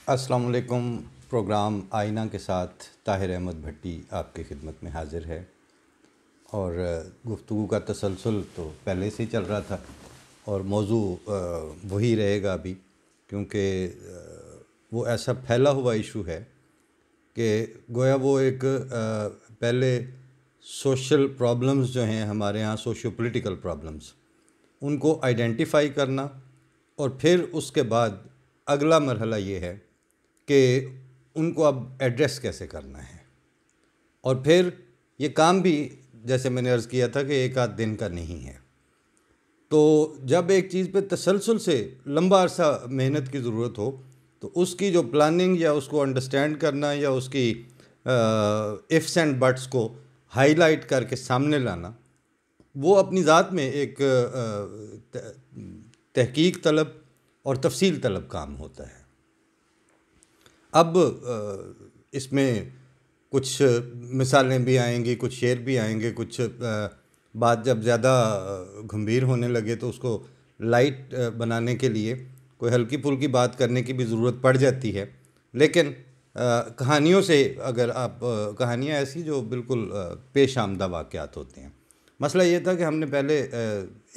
अस्सलाम वालेकुम। प्रोग्राम आईना के साथ ताहिर अहमद भट्टी आपकी खिदमत में हाज़िर है। और गुफ्तगू का तसलसल तो पहले से ही चल रहा था और मौजू वही रहेगा अभी, क्योंकि वो ऐसा फैला हुआ इशू है कि गोया वो एक पहले सोशल प्रॉब्लम्स जो हैं हमारे यहाँ, सोशियो पॉलिटिकल प्रॉब्लम्स, उनको आइडेंटिफाई करना और फिर उसके बाद अगला मरहला ये है कि उनको अब एड्रेस कैसे करना है। और फिर ये काम भी, जैसे मैंने अर्ज़ किया था, कि एक आध दिन का नहीं है। तो जब एक चीज़ पे तसलसल से लंबा अरसा मेहनत की ज़रूरत हो तो उसकी जो प्लानिंग या उसको अंडरस्टैंड करना या उसकी इफ़्स एंड बट्स को हाईलाइट करके सामने लाना, वो अपनी ज़ात में एक तहकीक तलब और तफसील तलब काम होता है। अब इसमें कुछ मिसालें भी आएंगी, कुछ शेर भी आएंगे, कुछ बात जब ज़्यादा गंभीर होने लगे तो उसको लाइट बनाने के लिए कोई हल्की फुल्की बात करने की भी ज़रूरत पड़ जाती है। लेकिन कहानियों से, अगर आप कहानियाँ ऐसी जो बिल्कुल पेश आमदा वाक़यात होते हैं। मसला ये था कि हमने पहले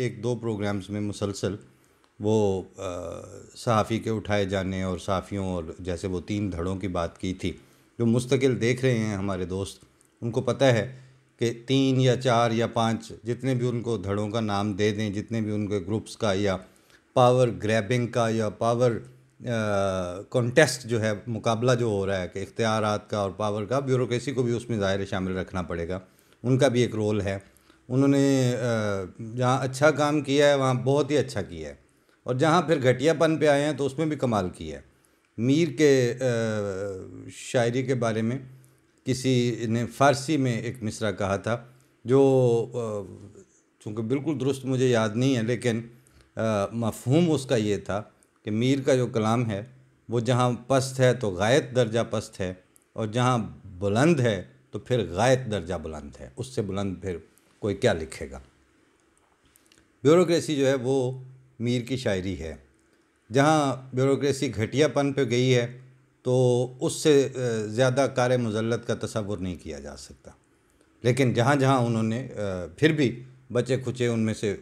एक दो प्रोग्राम्स में मुसलसल वो सहाफ़ी के उठाए जाने और सहाफ़ियों और जैसे वो 3 धड़ों की बात की थी। जो मुस्तकिल देख रहे हैं हमारे दोस्त, उनको पता है कि 3 या 4 या 5 जितने भी उनको धड़ों का नाम दे दें, जितने भी उनके ग्रुप्स का या पावर ग्रैबिंग का या पावर कॉन्टेस्ट जो है, मुकाबला जो हो रहा है कि इख्तियारात का और पावर का, ब्यूरोक्रेसी को भी उसमें ज़ाहिर शामिल रखना पड़ेगा, उनका भी एक रोल है। उन्होंने जहाँ अच्छा काम किया है वहाँ बहुत ही अच्छा किया है, और जहाँ फिर घटियापन पे आए हैं तो उसमें भी कमाल किया है। मीर के शायरी के बारे में किसी ने फ़ारसी में एक मिसरा कहा था, जो चूँकि बिल्कुल दुरुस्त मुझे याद नहीं है, लेकिन मफ़हूम उसका ये था कि मीर का जो कलाम है वो जहाँ पस्त है तो गायत दर्जा पस्त है, और जहाँ बुलंद है तो फिर गायत दर्जा बुलंद है। उससे बुलंद फिर कोई क्या लिखेगा। ब्यूरोक्रेसी जो है वो मीर की शायरी है। जहाँ ब्यूरोक्रेसी घटियापन पे गई है तो उससे ज़्यादा कार मुज़ल्लत का तसव्वुर नहीं किया जा सकता। लेकिन जहाँ जहाँ उन्होंने फिर भी बचे खुचे उनमें से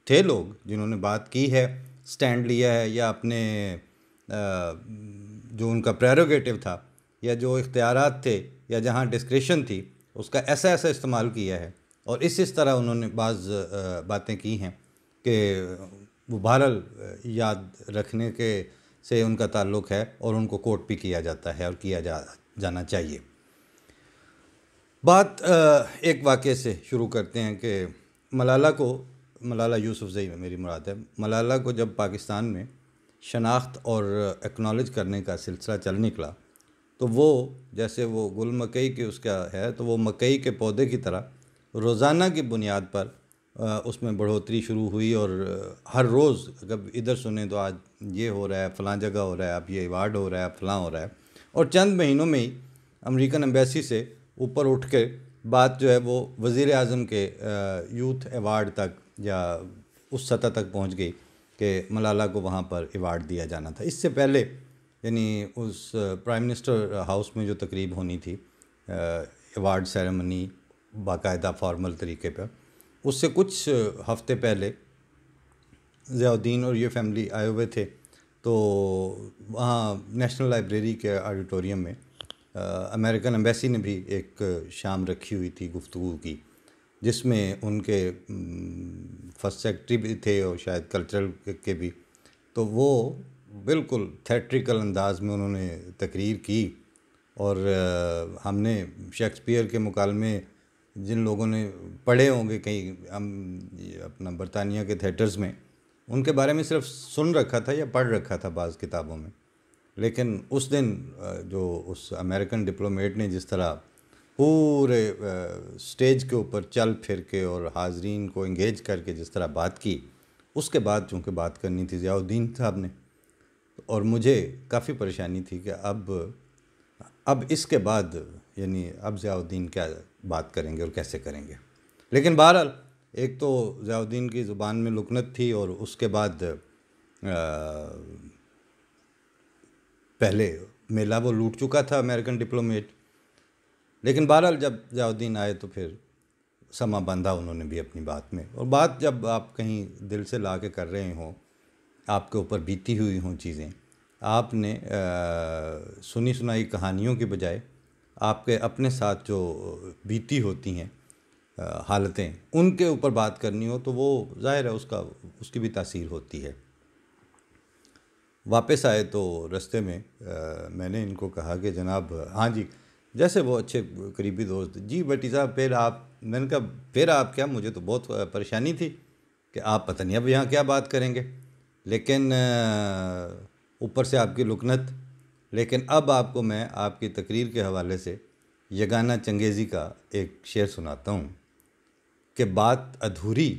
थे लोग जिन्होंने बात की है, स्टैंड लिया है, या अपने जो उनका प्रेरोगेटिव था या जो इख्तियारात थे या जहाँ डिस्क्रिशन थी उसका ऐसा ऐसा इस्तेमाल किया है। और इस तरह उन्होंने बाज़ बातें की हैं कि वो बहरहाल याद रखने के से उनका ताल्लुक़ है और उनको कोट भी किया जाता है और किया जाना चाहिए। बात एक वाक़े से शुरू करते हैं कि मलाला यूसुफ़ज़ई में मेरी मुराद है। मलाला को जब पाकिस्तान में शनाख्त और एक्नॉलेज करने का सिलसिला चल निकला तो वो, जैसे वो गुल मकई के उसका है, तो वो मकई के पौधे की तरह रोज़ाना की बुनियाद पर उसमें बढ़ोतरी शुरू हुई। और हर रोज़ जब इधर सुने तो आज ये हो रहा है, फ़लाँ जगह हो रहा है, अब ये अवार्ड हो रहा है, फ़लाँ हो रहा है। और चंद महीनों में ही अमेरिकन एम्बेसी से ऊपर उठ के बात जो है वो वज़ीर आज़म के यूथ अवार्ड तक या उस सतह तक पहुंच गई कि मलाला को वहाँ पर अवार्ड दिया जाना था। इससे पहले यानी उस प्राइम मिनिस्टर हाउस में जो तकरीब होनी थी, अवार्ड सेरेमनी बाकायदा फॉर्मल तरीके पर, उससे कुछ हफ्ते पहले ज़ियाउद्दीन और ये फैमिली आए हुए थे। तो वहाँ नेशनल लाइब्रेरी के ऑडिटोरियम में अमेरिकन एम्बेसी ने भी एक शाम रखी हुई थी गुफ्तगू की, जिसमें उनके फर्स्ट सेक्रेटरी भी थे और शायद कल्चरल के भी। तो वो बिल्कुल थेट्रिकल अंदाज में उन्होंने तकरीर की। और हमने शेक्सपियर के मुकालमे जिन लोगों ने पढ़े होंगे कहीं अपना बरतानिया के थिएटर्स में, उनके बारे में सिर्फ सुन रखा था या पढ़ रखा था बाज़ किताबों में। लेकिन उस दिन जो उस अमेरिकन डिप्लोमेट ने जिस तरह पूरे स्टेज के ऊपर चल फिर के और हाजरीन को इंगेज करके जिस तरह बात की, उसके बाद चूँकि बात करनी थी ज़ियाउद्दीन साहब ने, और मुझे काफ़ी परेशानी थी कि अब इसके बाद यानी अब ज़ियाउद्दीन क्या बात करेंगे और कैसे करेंगे। लेकिन बहरहाल एक तो ज़ियाउद्दीन की ज़ुबान में लुकनत थी, और उसके बाद पहले मेला वो लूट चुका था अमेरिकन डिप्लोमेट। लेकिन बहरहाल जब ज़ियाउद्दीन आए तो फिर समा बांधा उन्होंने भी अपनी बात में। और बात जब आप कहीं दिल से ला के कर रहे हों, आपके ऊपर बीती हुई हों चीज़ें, आपने सुनी सुनाई कहानियों की बजाय आपके अपने साथ जो बीती होती हैं हालतें, उनके ऊपर बात करनी हो तो वो ज़ाहिर है उसकी भी तासीर होती है। वापस आए तो रास्ते में मैंने इनको कहा कि जनाब, हाँ जी, जैसे वो अच्छे करीबी दोस्त, जी भट्टी साहब फिर आप, मैंने कहा फिर आप क्या, मुझे तो बहुत परेशानी थी कि आप पता नहीं अब यहाँ क्या बात करेंगे, लेकिन ऊपर से आपकी लुकनत। लेकिन अब आपको मैं आपकी तकरीर के हवाले से यगाना चंगेज़ी का एक शेर सुनाता हूँ कि बात अधूरी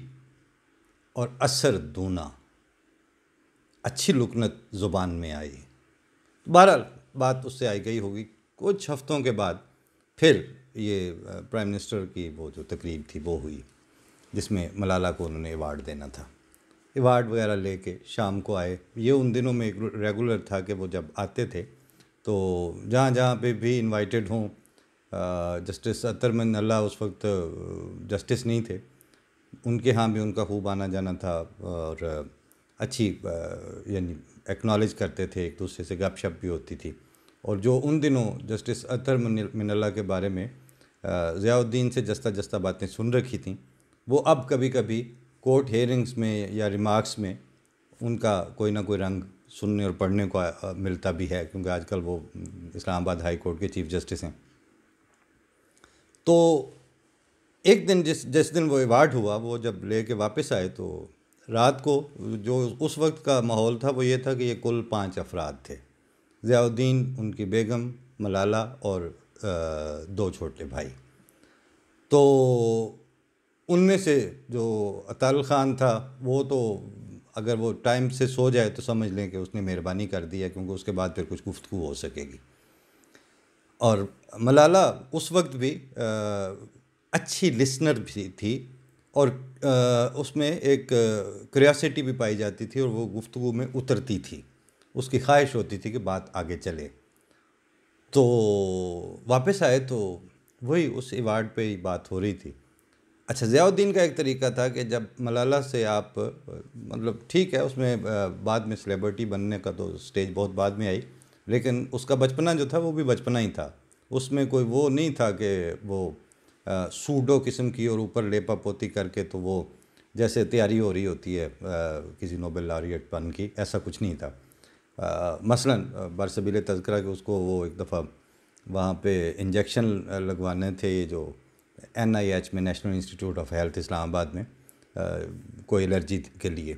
और असर दूना, अच्छी लुकनत ज़ुबान में आई। बहरहाल बात उससे आई गई होगी। कुछ हफ्तों के बाद फिर ये प्राइम मिनिस्टर की वो जो तकरीब थी वो हुई, जिसमें मलाला को उन्होंने अवार्ड देना था। अवार्ड वगैरह लेके शाम को आए। ये उन दिनों में एक रेगुलर था कि वो जब आते थे तो जहाँ जहाँ पे भी इनवाइटेड हों, जस्टिस अतर अल्लाह उस वक्त जस्टिस नहीं थे, उनके यहाँ भी उनका खूब आना जाना था और अच्छी यानी एक्नॉलेज करते थे, एक दूसरे से गपशप भी होती थी। और जो उन दिनों जस्टिस अतर मिनल्ला के बारे में ज़ियाउद्दीन से जस्ता जस्ता बातें सुन रखी थी, वो अब कभी कभी कोर्ट हेयरिंग्स में या रिमार्क्स में उनका कोई ना कोई रंग सुनने और पढ़ने को मिलता भी है, क्योंकि आजकल वो इस्लामाबाद हाई कोर्ट के चीफ जस्टिस हैं। तो एक दिन जिस दिन वो अवार्ड हुआ, वो जब ले के वापस आए तो रात को जो उस वक्त का माहौल था वो ये था कि ये कुल 5 अफराद थे, ज़ियाउद्दीन, उनकी बेगम, मलाला और 2 छोटे भाई। तो उनमें से जो अताल ख़ान था वो तो अगर वो टाइम से सो जाए तो समझ लें कि उसने मेहरबानी कर दी है, क्योंकि उसके बाद फिर कुछ गुफ्तगू हो सकेगी। और मलाला उस वक्त भी अच्छी लिसनर भी थी और उसमें एक क्यूरियोसिटी भी पाई जाती थी और वो गुफ्तगू में उतरती थी, उसकी ख्वाहिश होती थी कि बात आगे चले। तो वापस आए तो वही उस अवार्ड पे ही बात हो रही थी। अच्छा, ज़ियाउद्दीन का एक तरीका था कि जब मलाला से आप मतलब ठीक है, उसमें बाद में सेलिब्रिटी बनने का तो स्टेज बहुत बाद में आई, लेकिन उसका बचपना जो था वो भी बचपना ही था। उसमें कोई वो नहीं था कि वो सूडो किस्म की और ऊपर लेपा पोती करके तो वो जैसे तैयारी हो रही होती है किसी नोबेल लॉरिएट बन की, ऐसा कुछ नहीं था। मसलन बरसबील तज़किरा कि उसको वो एक दफ़ा वहाँ पे इंजेक्शन लगवाने थे, ये जो NIH में, National Institute of Health Islamabad में, कोई एलर्जी के लिए।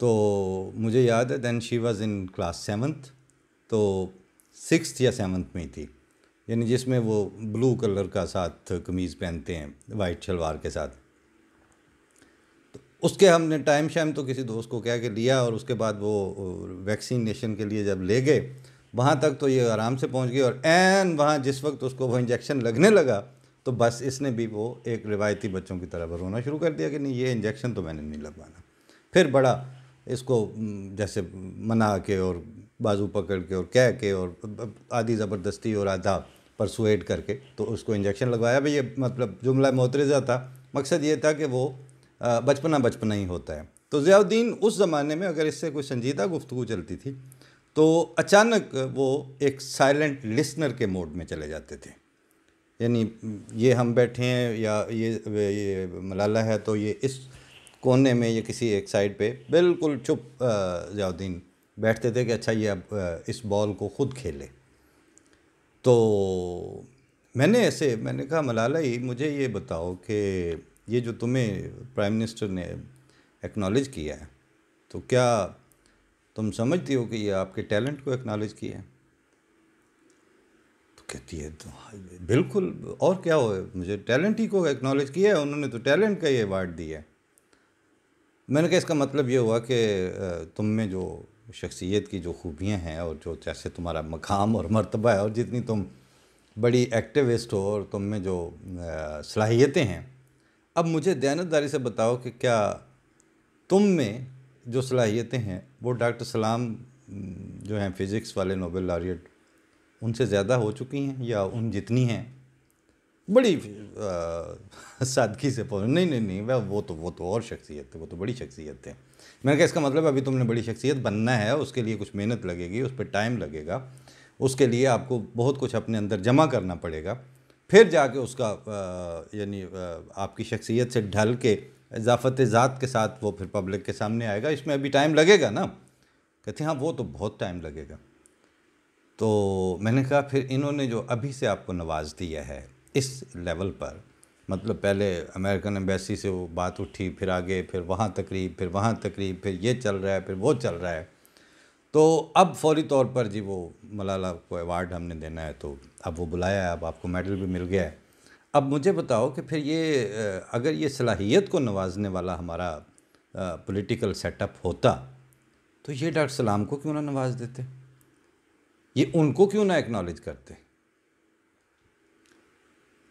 तो मुझे याद है then she was in class 7th, तो 6th या 7th में ही थी, यानी जिसमें वो ब्लू कलर का साथ कमीज़ पहनते हैं वाइट शलवार के साथ। तो उसके हमने टाइम शाइम तो किसी दोस्त को कह के लिया और उसके बाद वो वैक्सीनेशन के लिए जब ले गए वहाँ तक तो ये आराम से पहुँच गई, और एन वहाँ जिस वक्त उसको वो इंजेक्शन लगने लगा तो बस इसने भी वो एक रिवायती बच्चों की तरह रोना शुरू कर दिया कि नहीं, ये इंजेक्शन तो मैंने नहीं लगवाना। फिर बड़ा इसको जैसे मना के और बाजू पकड़ के और कह के और आधी ज़बरदस्ती और आधा परसुएड करके तो उसको इंजेक्शन लगवाया। भाई ये मतलब जुमला मोतरज़ा था, मकसद ये था कि वो बचपना बचपना ही होता है। तो ज़ियाउद्दीन उस ज़माने में अगर इससे कोई संजीदा गुफ्तगू चलती थी तो अचानक वो एक साइलेंट लिसनर के मोड में चले जाते थे, यानी ये हम बैठे हैं या ये मलाला है तो ये इस कोने में या किसी एक साइड पे बिल्कुल चुप ज़ियाउद्दीन बैठते थे कि अच्छा ये अब इस बॉल को ख़ुद खेले। तो मैंने कहा मलाला ही मुझे ये बताओ कि ये जो तुम्हें प्राइम मिनिस्टर ने एक्नॉलेज किया है तो क्या तुम समझती हो कि ये आपके टैलेंट को एक्नॉलेज किया है? तो कहती है तो बिल्कुल, और क्या हो, मुझे टैलेंट ही को एक्नॉलेज किया है, उन्होंने तो टैलेंट का ये अवार्ड दिया है। मैंने कहा इसका मतलब ये हुआ कि तुम में जो शख्सियत की जो खूबियाँ हैं और जो जैसे तुम्हारा मकाम और मर्तबा है और जितनी तुम बड़ी एक्टिविस्ट हो और तुम में जो सलाहियतें हैं, अब मुझे दयानतदारी से बताओ कि क्या तुम में जो सलाहियतें हैं वो डॉक्टर सलाम जो हैं फ़िज़िक्स वाले नोबेल लॉरिएट, उनसे ज़्यादा हो चुकी हैं या उन जितनी हैं? बड़ी सादगी से बोल, नहीं नहीं नहीं, वह वो तो और शख्सियत है, वो तो बड़ी शख्सियत है। मैंने कहा इसका मतलब अभी तुमने बड़ी शख्सियत बनना है, उसके लिए कुछ मेहनत लगेगी, उस पर टाइम लगेगा, उसके लिए आपको बहुत कुछ अपने अंदर जमा करना पड़ेगा, फिर जाके उसका यानी आपकी शख्सियत से ढल के इजाफ़त ज़ात के साथ वो फिर पब्लिक के सामने आएगा। इसमें अभी टाइम लगेगा ना? कहते हैं हाँ वो तो बहुत टाइम लगेगा। तो मैंने कहा फिर इन्होंने जो अभी से आपको नवाज दिया है इस लेवल पर, मतलब पहले अमेरिकन एम्बेसी से वो बात उठी, फिर आगे, फिर वहाँ तकरीब, फिर वहाँ तकरीब, फिर ये चल रहा है, फिर वो चल रहा है, तो अब फौरी तौर पर जी वो मलाला को अवार्ड हमने देना है, तो अब वो बुलाया है, अब आपको मेडल भी मिल गया है। अब मुझे बताओ कि फिर ये अगर ये सलाहियत को नवाजने वाला हमारा पॉलिटिकल सेटअप होता तो ये डॉक्टर सलाम को क्यों ना नवाज देते, ये उनको क्यों ना एक्नॉलेज करते?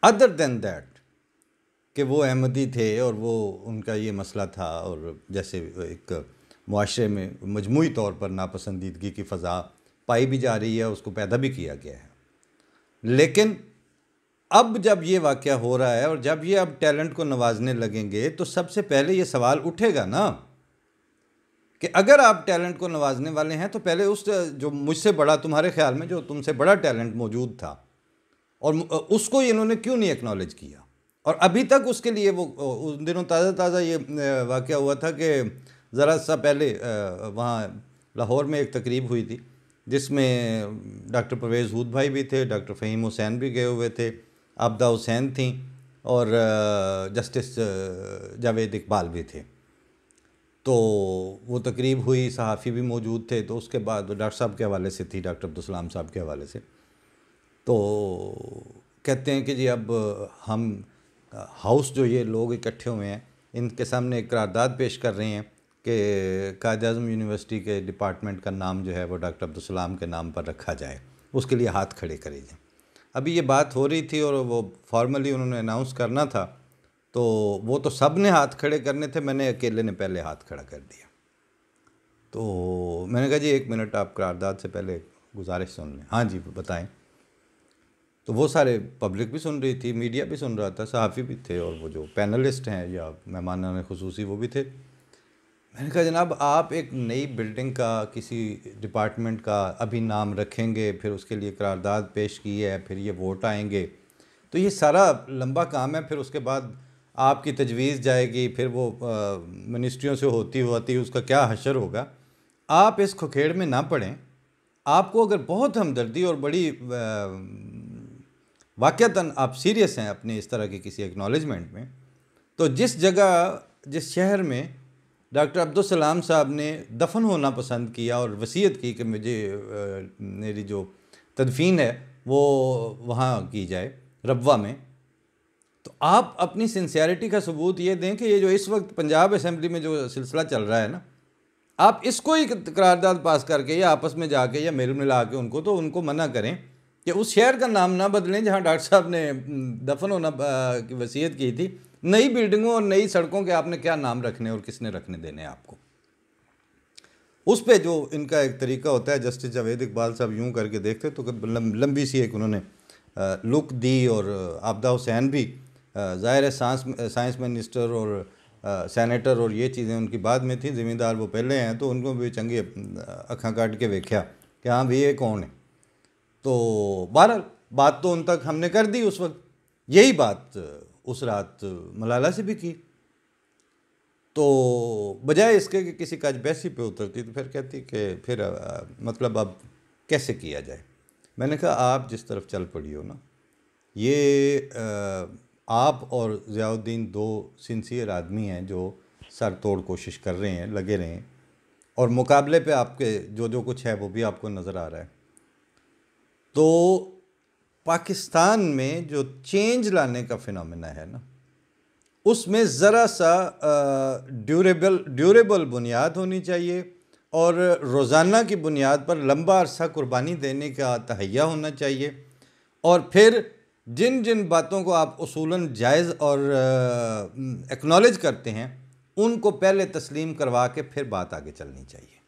अदर देन दैट कि वो अहमदी थे और वो उनका ये मसला था, और जैसे एक मुआशरे में मजमूई तौर पर नापसंदीदगी की फ़ज़ा पाई भी जा रही है, उसको पैदा भी किया गया है। लेकिन अब जब ये वाक़या हो रहा है और जब ये अब टैलेंट को नवाजने लगेंगे तो सबसे पहले ये सवाल उठेगा ना कि अगर आप टैलेंट को नवाजने वाले हैं तो पहले उस जो मुझसे बड़ा, तुम्हारे ख्याल में जो तुमसे बड़ा टैलेंट मौजूद था, और उसको इन्होंने क्यों नहीं एक्नॉलेज किया? और अभी तक उसके लिए वो उन दिनों ताज़ा ये वाक़या हुआ था कि ज़रा सा पहले वहाँ लाहौर में एक तकरीब हुई थी जिसमें डॉक्टर परवेज़ हूद भाई भी थे, डॉक्टर फ़हीम हुसैन भी गए हुए थे, आबदा हुसैन थी, और जस्टिस जावेद इकबाल भी थे। तो वो तकरीब हुई, सहाफ़ी भी मौजूद थे, तो उसके बाद डॉक्टर साहब के हवाले से थी, डॉक्टर अब्दुल साहब के हवाले से। तो कहते हैं कि जी अब हम हाउस जो ये लोग इकट्ठे हुए हैं इनके सामने एक करारदाद पेश कर रहे हैं कि कायद-ए-आज़म यूनिवर्सिटी के डिपार्टमेंट का नाम जो है वो डॉक्टर अब्दुल के नाम पर रखा जाए, उसके लिए हाथ खड़े करे जाएँ। अभी ये बात हो रही थी और वो फॉर्मली उन्होंने अनाउंस करना था, तो वो तो सब ने हाथ खड़े करने थे, मैंने अकेले ने पहले हाथ खड़ा कर दिया। तो मैंने कहा जी 1 मिनट, आप करारदाद से पहले गुजारिश सुन लें। हाँ जी बताएं। तो वो सारे पब्लिक भी सुन रही थी, मीडिया भी सुन रहा था, सहाफ़ी भी थे, और वो जो पैनलिस्ट हैं या मेहमान खुसूसी वो भी थे। मैंने कहा जनाब आप एक नई बिल्डिंग का किसी डिपार्टमेंट का अभी नाम रखेंगे, फिर उसके लिए करारदाद पेश की है, फिर ये वोट आएंगे, तो ये सारा लंबा काम है, फिर उसके बाद आपकी तजवीज़ जाएगी, फिर वो मिनिस्ट्रियों से होती होती उसका क्या हशर होगा। आप इस खुखेड़ में ना पड़ें। आपको अगर बहुत हमदर्दी और बड़ी वाक़तन आप सीरियस हैं अपने इस तरह के किसी एक्नॉलेजमेंट में, तो जिस जगह, जिस शहर में डॉक्टर अब्दुल सलाम साहब ने दफन होना पसंद किया और वसीयत की कि मुझे मेरी जो तदफीन है वो वहाँ की जाए, रब्वा में, तो आप अपनी सिंसियरिटी का सबूत ये दें कि ये जो इस वक्त पंजाब असम्बली में जो सिलसिला चल रहा है ना, आप इसको ही करारदाद पास करके या आपस में जाके या मेल मिला के उनको मना करें कि उस शहर का नाम ना बदलें जहाँ डॉक्टर साहब ने दफन होना की वसीयत की थी। नई बिल्डिंगों और नई सड़कों के आपने क्या नाम रखने और किसने रखने देने आपको? उस पे जो इनका एक तरीका होता है, जस्टिस जावेद इकबाल साहब यूं करके देखते तो लंबी सी एक उन्होंने लुक दी, और आबदा हुसैन भी ज़ाहिर है साइंस मिनिस्टर और सेनेटर और ये चीज़ें उनकी बाद में थी, ज़िम्मेदार वो पहले हैं, तो उनको भी चंगी अखा काट के देखा कि हाँ भाई ये कौन है। तो बहरहाल बात तो उन तक हमने कर दी उस वक्त, यही बात उस रात मलाला से भी की। तो बजाय इसके कि किसी काज बैसी पे उतरती, तो फिर कहती कि फिर मतलब अब कैसे किया जाए। मैंने कहा आप जिस तरफ चल पड़ी हो ना, ये आप और ज़ियाउद्दीन दो सिंसियर आदमी हैं जो सर तोड़ कोशिश कर रहे हैं, लगे रहे हैं, और मुकाबले पे आपके जो जो कुछ है वो भी आपको नज़र आ रहा है। तो पाकिस्तान में जो चेंज लाने का फिनोमेना है ना, उसमें ज़रा सा ड्यूरेबल बुनियाद होनी चाहिए, और रोज़ाना की बुनियाद पर लंबा अरसा कुर्बानी देने का तहैया होना चाहिए, और फिर जिन जिन बातों को आप उसूलन जायज़ और एक्नॉलेज करते हैं उनको पहले तस्लीम करवा के फिर बात आगे चलनी चाहिए।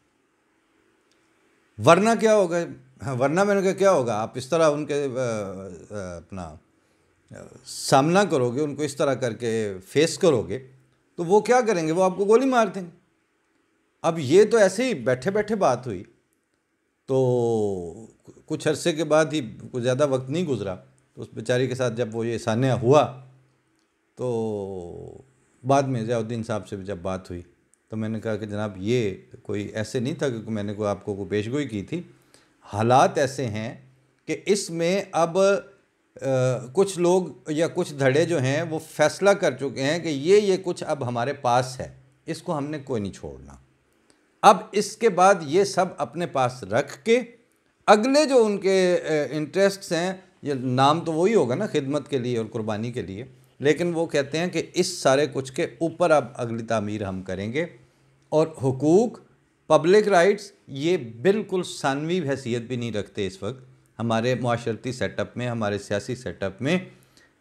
वरना क्या होगा? हाँ, वरना मैंने कहा क्या होगा, आप इस तरह उनके अपना सामना करोगे, उनको इस तरह करके फेस करोगे, तो वो क्या करेंगे? वो आपको गोली मार देंगे। अब ये तो ऐसे ही बैठे बैठे बात हुई, तो कुछ अरसे के बाद ही, कुछ ज़्यादा वक्त नहीं गुजरा, तो उस बेचारी के साथ जब वो ये सान्या हुआ, तो बाद में ज़ियाउद्दीन साहब से भी जब बात हुई, तो मैंने कहा कि जनाब ये कोई ऐसे नहीं था कि मैंने कोई आपको कोई पेशगोई की थी। हालात ऐसे हैं कि इसमें अब कुछ लोग या कुछ धड़े जो हैं वो फैसला कर चुके हैं कि ये कुछ अब हमारे पास है, इसको हमने कोई नहीं छोड़ना। अब इसके बाद ये सब अपने पास रख के अगले जो उनके इंटरेस्ट्स हैं, ये नाम तो वही होगा ना, खिदमत के लिए और कुर्बानी के लिए, लेकिन वो कहते हैं कि इस सारे कुछ के ऊपर अब अगली तामीर हम करेंगे। और हुकूक, पब्लिक राइट्स, ये बिल्कुल सानवी हैसियत भी नहीं रखते इस वक्त हमारे माशरती सेटअप में, हमारे सियासी सेटअप में।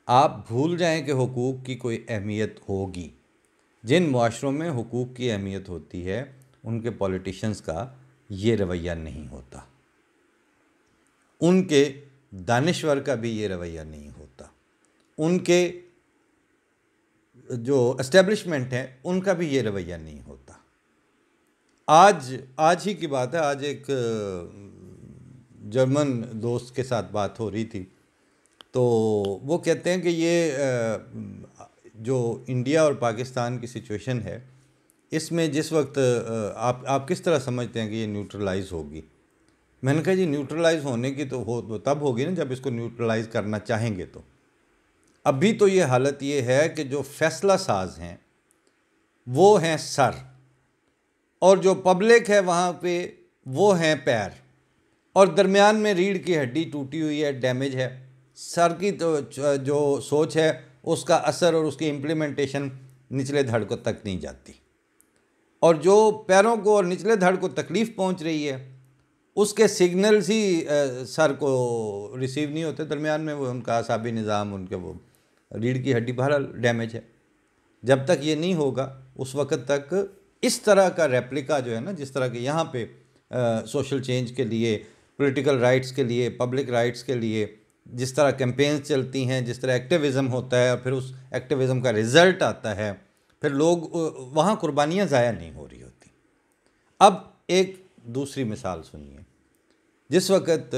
आप भूल जाएं कि हुकूक की कोई अहमियत होगी। जिन मुआशरों में हुकूक की अहमियत होती है, उनके पॉलिटिशियंस का ये रवैया नहीं होता, उनके दानिश्वर का भी ये रवैया नहीं होता, उनके जो एस्टेब्लिशमेंट है उनका भी ये रवैया नहीं होता। आज ही की बात है, आज एक जर्मन दोस्त के साथ बात हो रही थी, तो वो कहते हैं कि ये जो इंडिया और पाकिस्तान की सिचुएशन है, इसमें जिस वक्त आप किस तरह समझते हैं कि ये न्यूट्रलाइज़ होगी? मैंने कहा जी न्यूट्रलाइज़ होने की तो तब होगी ना जब इसको न्यूट्रलाइज़ करना चाहेंगे। तो अभी तो ये हालत ये है कि जो फैसला साज हैं वो हैं सर, और जो पब्लिक है वहाँ पे वो हैं पैर, और दरमियान में रीढ़ की हड्डी टूटी हुई है, डैमेज है। सर की तो जो सोच है उसका असर और उसकी इम्प्लीमेंटेशन निचले धड़ को तक नहीं जाती, और जो पैरों को और निचले धड़ को तकलीफ़ पहुंच रही है उसके सिग्नल्स ही सर को रिसीव नहीं होते। दरमियान में वो उनका आसाबी निज़ाम, उनके वो रीढ़ की हड्डी बहरहाल डैमेज है। जब तक ये नहीं होगा उस वक़्त तक इस तरह का रेप्लिका जो है ना, जिस तरह के यहाँ पे सोशल चेंज के लिए, पॉलिटिकल राइट्स के लिए, पब्लिक राइट्स के लिए जिस तरह कैंपेन्स चलती हैं, जिस तरह एक्टिविज़म होता है और फिर उस एक्टिविज़म का रिज़ल्ट आता है, फिर लोग वहाँ कुर्बानियाँ ज़ाया नहीं हो रही होती। अब एक दूसरी मिसाल सुनिए। जिस वक़्त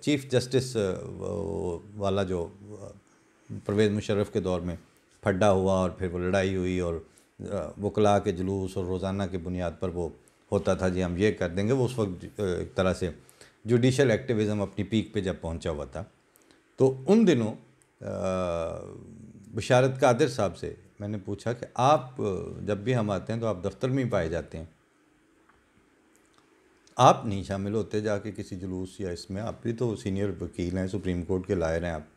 चीफ़ जस्टिस वाला जो परवेज़ मुशर्रफ के दौर में फड्डा हुआ और फिर वो लड़ाई हुई और वकला के जुलूस और रोज़ाना की बुनियाद पर वो होता था जी हम ये कर देंगे, वो उस वक्त एक तरह से जुडिशल एक्टिविज़म अपनी पीक पे जब पहुंचा हुआ था, तो उन दिनों बशारत कादिर साहब से मैंने पूछा कि आप जब भी हम आते हैं तो आप दफ्तर में ही पाए जाते हैं, आप नहीं शामिल होते जाके किसी जुलूस या इसमें, आप भी तो सीनियर वकील हैं, सुप्रीम कोर्ट के लायर हैं आप।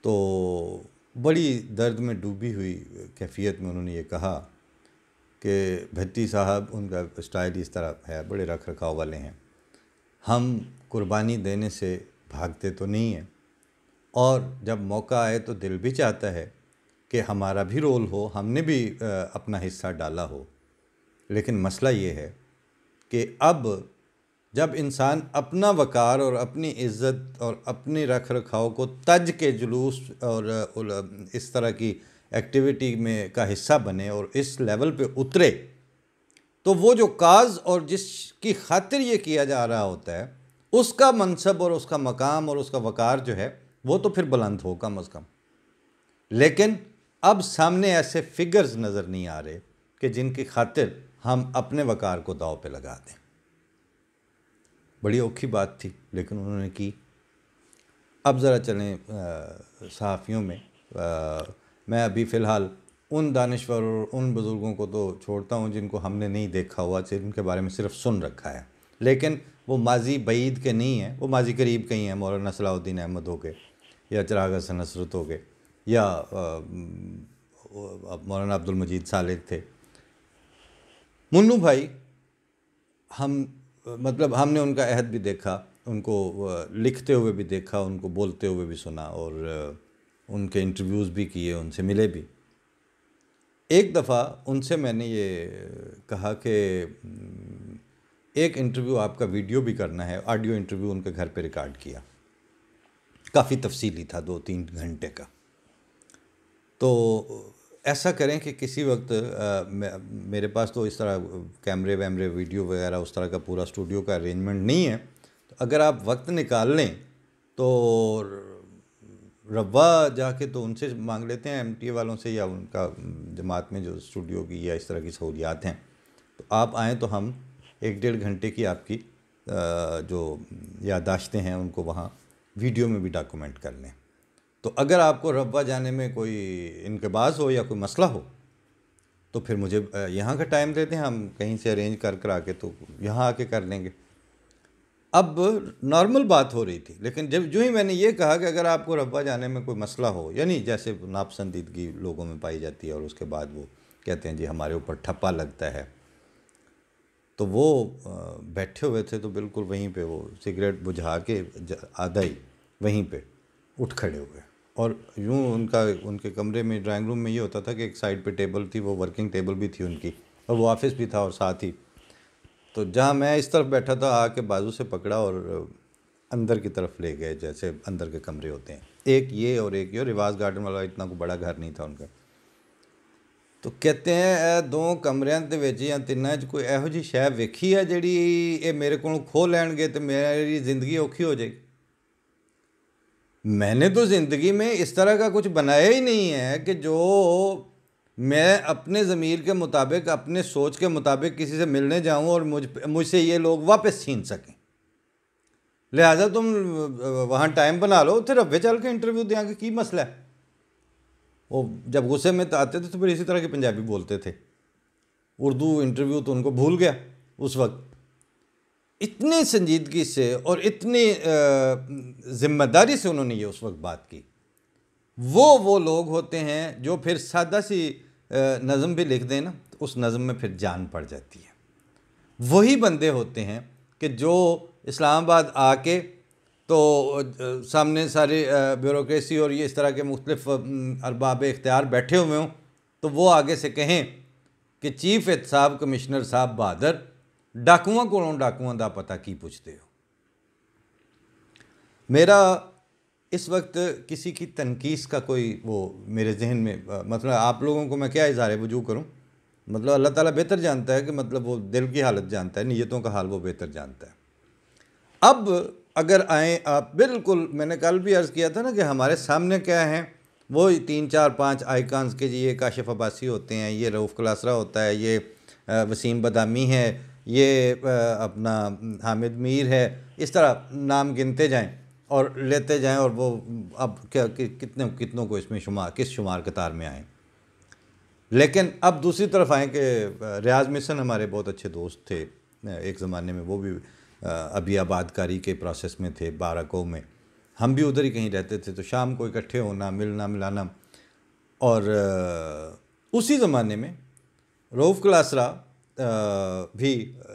तो बड़ी दर्द में डूबी हुई कैफियत में उन्होंने ये कहा कि भट्टी साहब, उनका स्टाइल इस तरह है, बड़े रख रखाव वाले हैं, हम कुर्बानी देने से भागते तो नहीं हैं, और जब मौका आए तो दिल भी चाहता है कि हमारा भी रोल हो, हमने भी अपना हिस्सा डाला हो। लेकिन मसला ये है कि अब जब इंसान अपना वक़ार और अपनी इज़्ज़त और अपने रख रखाव को तज के जुलूस और इस तरह की एक्टिविटी में का हिस्सा बने और इस लेवल पे उतरे, तो वो जो काज और जिसकी खातिर ये किया जा रहा होता है उसका मनसब और उसका मकाम और उसका वक़ार जो है वो तो फिर बुलंद हो कम अज़ कम। लेकिन अब सामने ऐसे फिगर्स नज़र नहीं आ रहे कि जिनकी खातिर हम अपने वक़ार को दाव पे लगा दें। बड़ी औखी बात थी लेकिन उन्होंने की। अब ज़रा चलें सहाफ़ियों में। मैं अभी फ़िलहाल उन दानिश्वर और उन बुज़ुर्गों को तो छोड़ता हूँ जिनको हमने नहीं देखा हुआ, जिनके बारे में सिर्फ सुन रखा है, लेकिन वो माजी बईद के नहीं हैं, वो माजी करीब के ही हैं। मौलाना सलाहुद्दीन अहमद हो गए, या चिराग हसन हसरत हो गए, या मौलाना अब्दुल मजीद सालिक थे। मुन्नू भाई, हम मतलब हमने उनका अहद भी देखा, उनको लिखते हुए भी देखा, उनको बोलते हुए भी सुना, और उनके इंटरव्यूज़ भी किए, उनसे मिले भी। एक दफ़ा उनसे मैंने ये कहा कि एक इंटरव्यू आपका वीडियो भी करना है, ऑडियो इंटरव्यू उनके घर पे रिकॉर्ड किया, काफ़ी तफसीली था, 2-3 घंटे का। तो ऐसा करें कि किसी वक्त मेरे पास तो इस तरह कैमरे वैमरे वीडियो वगैरह उस तरह का पूरा स्टूडियो का अरेंजमेंट नहीं है, तो अगर आप वक्त निकाल लें तो रब्वा जाके तो उनसे मांग लेते हैं, एमटीए वालों से, या उनका जमात में जो स्टूडियो की या इस तरह की सहूलियात हैं, तो आप आएँ तो हम 1-1.5 घंटे की आपकी जो याददाश्तें हैं उनको वहाँ वीडियो में भी डॉक्यूमेंट कर लें। तो अगर आपको रब्वा जाने में कोई इनकबास हो या कोई मसला हो तो फिर मुझे यहाँ का टाइम देते हैं, हम कहीं से अरेंज कर आके तो यहाँ आके कर लेंगे। अब नॉर्मल बात हो रही थी, लेकिन जब जो ही मैंने ये कहा कि अगर आपको रब्वा जाने में कोई मसला हो, यानी जैसे नापसंदीदगी लोगों में पाई जाती है और उसके बाद वो कहते हैं जी हमारे ऊपर ठप्पा लगता है, तो वो बैठे हुए थे तो बिल्कुल वहीं पे वो सिगरेट बुझा के आधा ही वहीं पे उठ खड़े हुए, और यूँ उनके कमरे में, ड्राइंग रूम में ये होता था कि एक साइड पे टेबल थी, वो वर्किंग टेबल भी थी उनकी, और वो ऑफिस भी था और साथ ही, तो जहाँ मैं इस तरफ बैठा था आके बाजू से पकड़ा और अंदर की तरफ ले गए, जैसे अंदर के कमरे होते हैं, एक ये और एक ये, रिवाज गार्डन वाला इतना कोई बड़ा घर नहीं था उनका। तो कहते हैं दो कमरिਆਂ ਦੇ ਵਿੱਚ ਜਾਂ ਤਿੰਨਾਂ 'ਚ ਕੋਈ ਇਹੋ ਜਿਹੀ ਸ਼ੈ ਵੇਖੀ ਹੈ ਜਿਹੜੀ ਇਹ ਮੇਰੇ ਕੋਲੋਂ ਖੋਹ ਲੈਣਗੇ तो मेरी ज़िंदगी औखी हो जाएगी। मैंने तो ज़िंदगी में इस तरह का कुछ बनाया ही नहीं है कि जो मैं अपने ज़मीर के मुताबिक, अपने सोच के मुताबिक किसी से मिलने जाऊं और मुझसे ये लोग वापस छीन सकें। लिहाजा तुम वहाँ टाइम बना लो, फिर रब्बे चल के इंटरव्यू देंगे, की मसला है। वो जब गुस्से में आते थे तो फिर इसी तरह की पंजाबी बोलते थे, उर्दू इंटरव्यू तो उनको भूल गया उस वक्त। इतनी संजीदगी से और इतनी ज़िम्मेदारी से उन्होंने ये उस वक्त बात की। वो लोग होते हैं जो फिर सादा सी नज़म भी लिख दें ना तो उस नज़म में फिर जान पड़ जाती है। वही बंदे होते हैं कि जो इस्लामाबाद आके तो सामने सारी ब्यूरोक्रेसी और ये इस तरह के मुख्तलिफ अरबाब इख्तियार बैठे हुए हों तो वो आगे से कहें कि चीफ एहतसाब कमिश्नर साहब बहादुर, डाकुआं कोलों डाकुआं दा पता की पूछते हो। मेरा इस वक्त किसी की तनकीस का कोई वो मेरे जहन में, मतलब आप लोगों को मैं क्या इज़हार वजू करूं, मतलब अल्लाह ताला बेहतर जानता है कि मतलब वो दिल की हालत जानता है, नीयतों का हाल वो बेहतर जानता है। अब अगर आएँ आप, बिल्कुल मैंने कल भी अर्ज़ किया था ना कि हमारे सामने क्या है, वो 3-4-5 आइकॉन्स के जी, ये काशिफ अब्बासी होते हैं, ये रऊफ़ कलासरा होता है, ये वसीम बदामी है, ये अपना हामिद मीर है, इस तरह नाम गिनते जाएं और लेते जाएं, और वो अब क्या कितनों को इसमें किस शुमार कतार में आएँ। लेकिन अब दूसरी तरफ आएँ कि रियाज मिशन हमारे बहुत अच्छे दोस्त थे एक ज़माने में, वो भी अभी आबादकारी के प्रोसेस में थे बाराको में, हम भी उधर ही कहीं रहते थे, तो शाम को इकट्ठे होना, मिलना मिलाना। और उसी ज़माने में रऊफ़ कलासरा भी,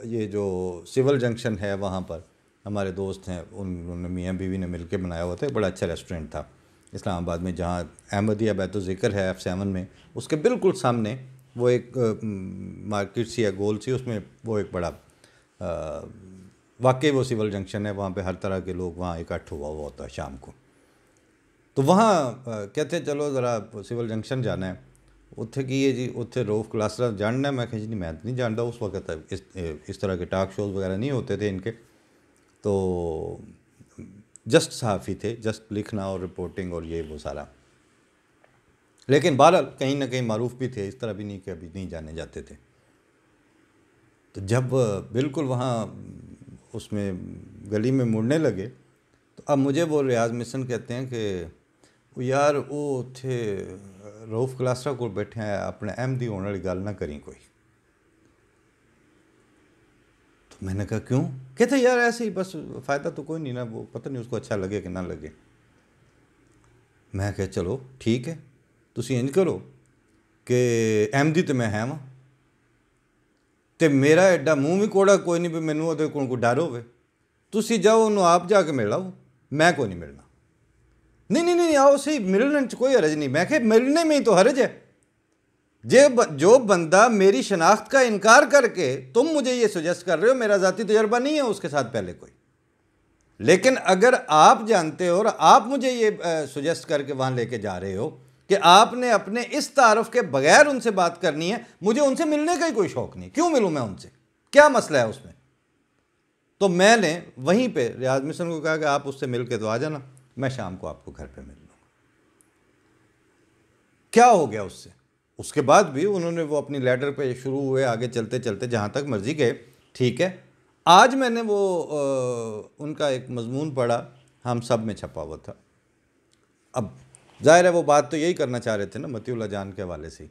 ये जो सिविल जंक्शन है वहाँ पर हमारे दोस्त हैं, उन्होंने मियाँ बीवी ने मिलकर बनाया हुआ था, बड़ा अच्छा रेस्टोरेंट था इस्लामाबाद में, जहाँ अहमदिया बैतुल ज़िक्र है F7 में, उसके बिल्कुल सामने वो एक मार्केट सी है गोल सी, उसमें वो एक बड़ा वाकई वो सिविल जंक्शन है, वहाँ पे हर तरह के लोग वहाँ इकट्ठा हुआ होता है शाम को। तो वहाँ कहते चलो ज़रा सिविल जंक्शन जाना है, उत्थे की है जी, उत्थे रऊफ़ कलासरा जानना है। मैं कहा जी नहीं, मैं तो नहीं जानता, उस वक्त इस तरह के टॉक शोज़ वगैरह नहीं होते थे इनके, तो जस्ट सहाफ़ी थे, जस्ट लिखना और रिपोर्टिंग और ये वो सारा। लेकिन बहरहाल कहीं ना कहीं मारूफ भी थे, इस तरह भी नहीं कि अभी नहीं जाने जाते थे। तो जब बिल्कुल वहाँ उसमें गली में मुड़ने लगे तो अब मुझे वो रियाज मिशन कहते हैं कि यार वो थे रऊफ़ कलासरा को बैठे हैं, अपने अहमदी होने वाली गल ना करी कोई। तो मैंने कहा क्यों? कहते यार ऐसे ही, बस फ़ायदा तो कोई नहीं ना, वो पता नहीं उसको अच्छा लगे कि ना लगे। मैं कहा चलो ठीक है, तुसी इंज करो कि अहमदी तो मैं है वहाँ, तो मेरा एडा मूँह भी कोड़ा कोई नहीं भी मैनू वो कोई डर हो, तुसी जाओ उन्होंने आप जाके मिल आओ, मैं कोई नहीं मिलना। नहीं नहीं नहीं आओ सही, मिलने च कोई हरज नहीं। मैं कहा मिलने में ही तो हरज है, जो बंदा मेरी शनाख्त का इनकार करके तुम मुझे ये सजेस्ट कर रहे हो, मेरा ज़ाती तजर्बा नहीं है उसके साथ पहले कोई, लेकिन अगर आप जानते हो और आप मुझे ये सजेस्ट करके वहाँ लेके जा रहे हो कि आपने अपने इस तारफ़ के बगैर उनसे बात करनी है, मुझे उनसे मिलने का ही कोई शौक़ नहीं, क्यों मिलूँ मैं उनसे, क्या मसला है उसमें। तो मैंने वहीं पे रियाज मिशन को कहा कि आप उससे मिल के तो आ जाना, मैं शाम को आपको घर पे मिल लूँगा। क्या हो गया उससे? उसके बाद भी उन्होंने वो अपनी लेटर पे शुरू हुए, आगे चलते चलते जहाँ तक मर्जी गए, ठीक है। आज मैंने वो उनका एक मजमून पढ़ा, हम सब में छपा हुआ था। अब जाहिर है वो बात तो यही करना चाह रहे थे ना मतीउल्लाह जान के हवाले से,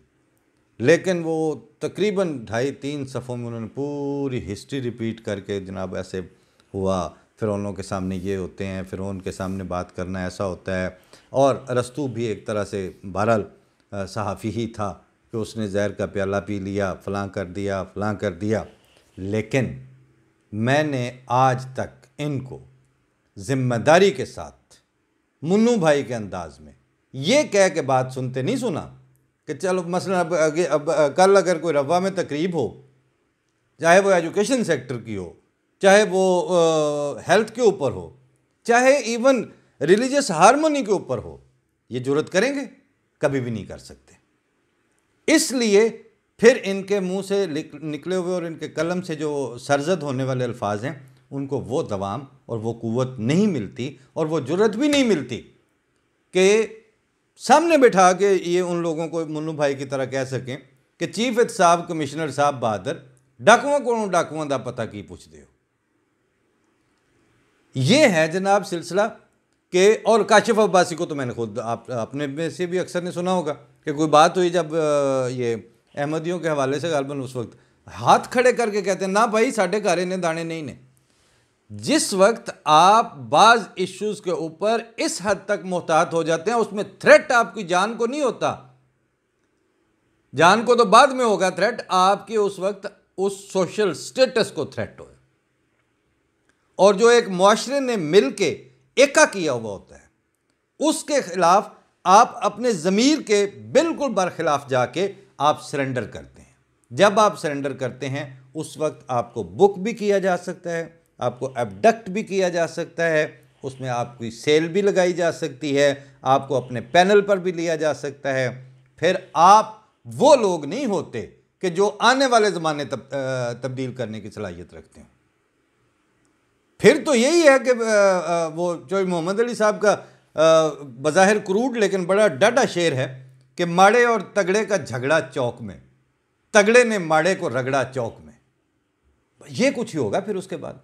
लेकिन वो तकरीबन 2.5-3 सफ़ों में उन्होंने पूरी हिस्ट्री रिपीट करके, जनाब ऐसे हुआ, फ़िरौनों के सामने ये होते हैं, फ़िरौन के सामने बात करना ऐसा होता है। और अरस्तू भी एक तरह से बहरहाल सहाफ़ी ही था कि उसने जहर का प्याला पी लिया, फ़लाँ कर दिया, फ़लाँ कर दिया। लेकिन मैंने आज तक इनको ज़िम्मेदारी के साथ मुन्नू भाई के अंदाज़ में ये कह के बात सुनते नहीं सुना कि चलो मसलन अब कल अगर कोई रवा में तकरीब हो, चाहे वो एजुकेशन सेक्टर की हो, चाहे वो हेल्थ के ऊपर हो, चाहे इवन रिलीजियस हारमोनी के ऊपर हो, ये जुर्रत करेंगे? कभी भी नहीं कर सकते। इसलिए फिर इनके मुंह से निकले हुए और इनके कलम से जो सरजद होने वाले अल्फाज हैं, उनको वो दवाम और वो कुव्वत नहीं मिलती और वो जुर्रत भी नहीं मिलती कि सामने बैठा के ये उन लोगों को मुन्नू भाई की तरह कह सकें कि चीफ साहब, कमिश्नर साहब बहादुर, डाकुओं को डाकुओं का पता की पूछते हो। ये है जनाब सिलसिला के। और काशिफ अब्बासी को तो मैंने खुद अपने में से भी अक्सर ने सुना होगा कि कोई बात हुई जब ये अहमदियों के हवाले से, गालबन उस वक्त हाथ खड़े करके कहते हैं ना भाई साढ़े घरे ने दाने नहीं ने। जिस वक्त आप बाज़ इश्यूज़ के ऊपर इस हद तक मोहतात हो जाते हैं, उसमें थ्रेट आपकी जान को नहीं होता, जान को तो बाद में होगा थ्रेट, आपके उस वक्त उस सोशल स्टेटस को थ्रेट हो। और जो एक मुआशरे ने मिल के एका किया हुआ होता है, उसके खिलाफ आप अपने ज़मीर के बिल्कुल बरखिलाफ जाके आप सरेंडर करते हैं। जब आप सरेंडर करते हैं उस वक्त आपको बुक भी किया जा सकता है, आपको एबडक्ट भी किया जा सकता है, उसमें आपकी सेल भी लगाई जा सकती है, आपको अपने पैनल पर भी लिया जा सकता है। फिर आप वो लोग नहीं होते कि जो आने वाले ज़माने तब्दील करने की सलाहियत रखते हैं। फिर तो यही है कि वो जो मोहम्मद अली साहब का बज़ाहिर क्रूड लेकिन बड़ा डाढ़ा शेर है कि माड़े और तगड़े का झगड़ा चौक में, तगड़े ने माड़े को रगड़ा चौक में। ये कुछ ही होगा फिर उसके बाद।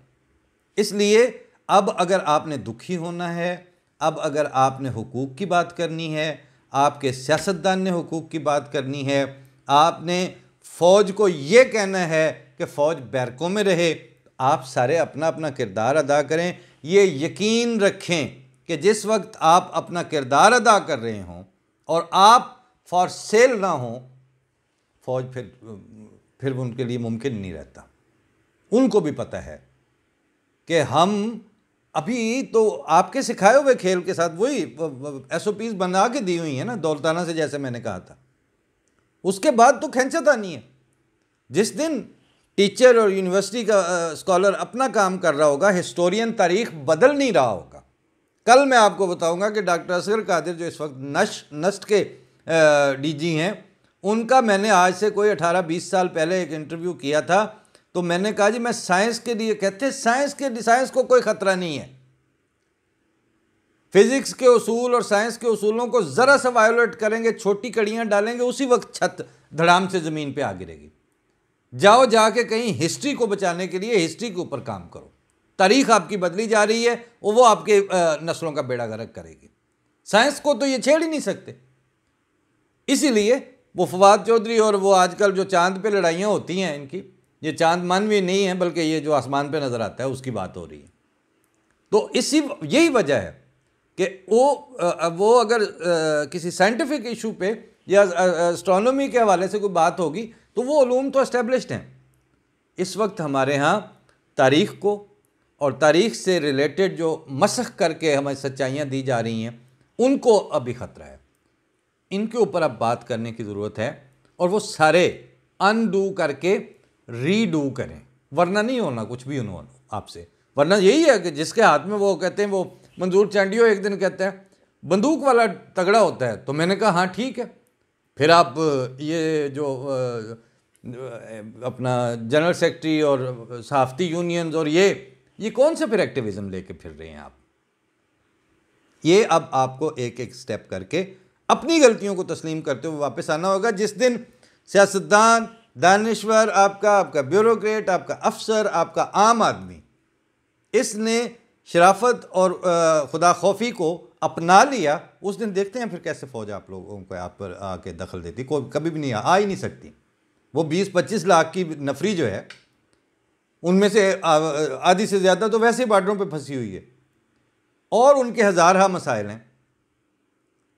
इसलिए अब अगर आपने दुखी होना है, अब अगर आपने हुकूक की बात करनी है, आपके सियासतदान ने हुकूक की बात करनी है, आपने फ़ौज को ये कहना है कि फ़ौज बैरकों में रहे, आप सारे अपना अपना किरदार अदा करें। ये यकीन रखें कि जिस वक्त आप अपना किरदार अदा कर रहे हों और आप फॉर सेल ना हों, फ़ौज फिर उनके लिए मुमकिन नहीं रहता। उनको भी पता है कि हम अभी तो आपके सिखाए हुए खेल के साथ वही SOPs बना के दी हुई हैं ना, दौलताना से, जैसे मैंने कहा था। उसके बाद तो खैंचता नहीं है। जिस दिन टीचर और यूनिवर्सिटी का स्कॉलर अपना काम कर रहा होगा, हिस्टोरियन तारीख बदल नहीं रहा होगा। कल मैं आपको बताऊंगा कि डॉक्टर असगर कादिर जो इस वक्त नस्ट के DG हैं, उनका मैंने आज से कोई 18-20 साल पहले एक इंटरव्यू किया था। तो मैंने कहा जी मैं साइंस के लिए, कहते साइंस को कोई ख़तरा नहीं है, फिज़िक्स के उसूल और साइंस के उसूलों को ज़रा सा वायोलेट करेंगे, छोटी कड़ियाँ डालेंगे, उसी वक्त छत धड़ाम से ज़मीन पे आ गिरेगी। जाओ जाके कहीं हिस्ट्री को बचाने के लिए हिस्ट्री के ऊपर काम करो। तारीख आपकी बदली जा रही है, वो आपके नस्लों का बेड़ा गर्क करेगी। साइंस को तो ये छेड़ ही नहीं सकते। इसीलिए वो फवाद चौधरी और वो आजकल जो चांद पे लड़ाइयाँ होती हैं इनकी, ये चांद मानवी नहीं है बल्कि ये जो आसमान पे नज़र आता है उसकी बात हो रही है। तो यही वजह है कि वो अगर किसी साइंटिफिक इशू पे या एस्ट्रोनॉमी के हवाले से कोई बात होगी तो वो उलूम तो एस्टेब्लिश्ड हैं। इस वक्त हमारे यहाँ तारीख़ को और तारीख़ से रिलेटेड जो मसख करके हमें सच्चाइयाँ दी जा रही हैं, उनको अभी ख़तरा है। इनके ऊपर अब बात करने की ज़रूरत है और वो सारे अनडू करके रीडू करें, वरना नहीं होना कुछ भी उन्होंने आपसे। वरना यही है कि जिसके हाथ में वो कहते हैं, वो मंजूर चांडियो एक दिन कहते हैं बंदूक वाला तगड़ा होता है, तो मैंने कहा हाँ ठीक है, फिर आप ये जो अपना जनरल सेक्रेटरी और सहाफ़ती यूनियंस और ये कौन से फिर एक्टिविज़म लेके फिर रहे हैं आप? ये अब आपको एक एक स्टेप करके अपनी गलतियों को तस्लीम करते हुए वापस आना होगा। जिस दिन सियासतदान, दानिश्वर, आपका ब्यूरोक्रेट, आपका अफसर, आपका आम आदमी इसने शराफत और खुदा खौफी को अपना लिया, उस दिन देखते हैं फिर कैसे फ़ौज आप लोगों को आप पर आके दखल देती। कोई कभी भी नहीं आ ही नहीं सकती। वो 20-25 लाख की नफरी जो है, उनमें से आधी से ज़्यादा तो वैसे बॉर्डरों पे फंसी हुई है और उनके हज़ार मसाइल हैं।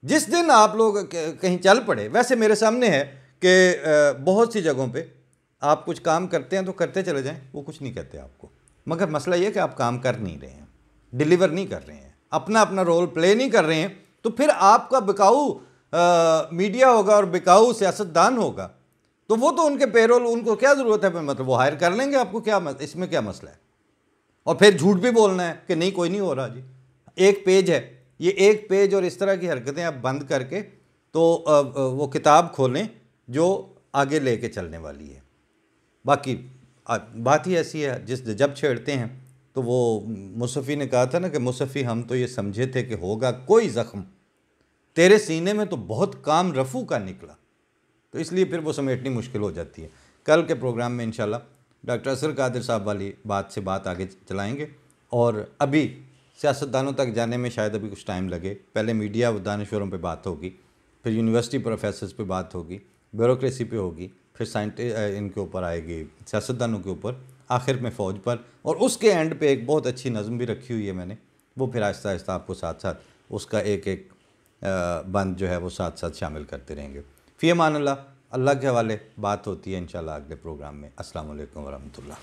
जिस दिन आप लोग कहीं चल पड़े, वैसे मेरे सामने है कि बहुत सी जगहों पे आप कुछ काम करते हैं तो करते चले जाएं, वो कुछ नहीं कहते आपको, मगर मसला ये है कि आप काम कर नहीं रहे हैं, डिलीवर नहीं कर रहे हैं, अपना अपना रोल प्ले नहीं कर रहे हैं, तो फिर आपका बिकाऊ मीडिया होगा और बिकाऊ सियासतदान होगा, तो वो तो उनके पेरोल, उनको क्या ज़रूरत है, मतलब वो हायर कर लेंगे आपको, क्या इसमें क्या मसला है? और फिर झूठ भी बोलना है कि नहीं कोई नहीं हो रहा जी, एक पेज है, ये एक पेज और इस तरह की हरकतें आप बंद करके तो वो किताब खोलें जो आगे लेके चलने वाली है। बाकी बात ही ऐसी है, जब छेड़ते हैं तो वो मुसफ़ी ने कहा था ना कि मुसफ़ी हम तो ये समझे थे कि होगा कोई ज़ख्म, तेरे सीने में तो बहुत काम रफ़ू का निकला, तो इसलिए फिर वो समेटनी मुश्किल हो जाती है। कल के प्रोग्राम में इंशाल्लाह डॉक्टर असर कादिर साहब वाली बात से बात आगे चलाएँगे, और अभी सियासतदानों तक जाने में शायद अभी कुछ टाइम लगे। पहले मीडिया व दानिश्वरों पे बात होगी, फिर यूनिवर्सिटी प्रोफेसर्स पे बात होगी, ब्यूरोक्रेसी पे होगी, फिर इनके ऊपर आएगी सियासतदानों के ऊपर, आखिर में फ़ौज पर, और उसके एंड पे एक बहुत अच्छी नज़म भी रखी हुई है मैंने, वो फिर आहिस्ता आहिस्ता आपको साथ साथ उसका एक एक बंद जो है वो साथ साथ शामिल करते रहेंगे। फ़ी अमान अल्लाह, अल्लाह के हवाले बात होती है इंशाल्लाह अगले प्रोग्राम में। अस्सलाम वालेकुम वरहमतुल्लाह।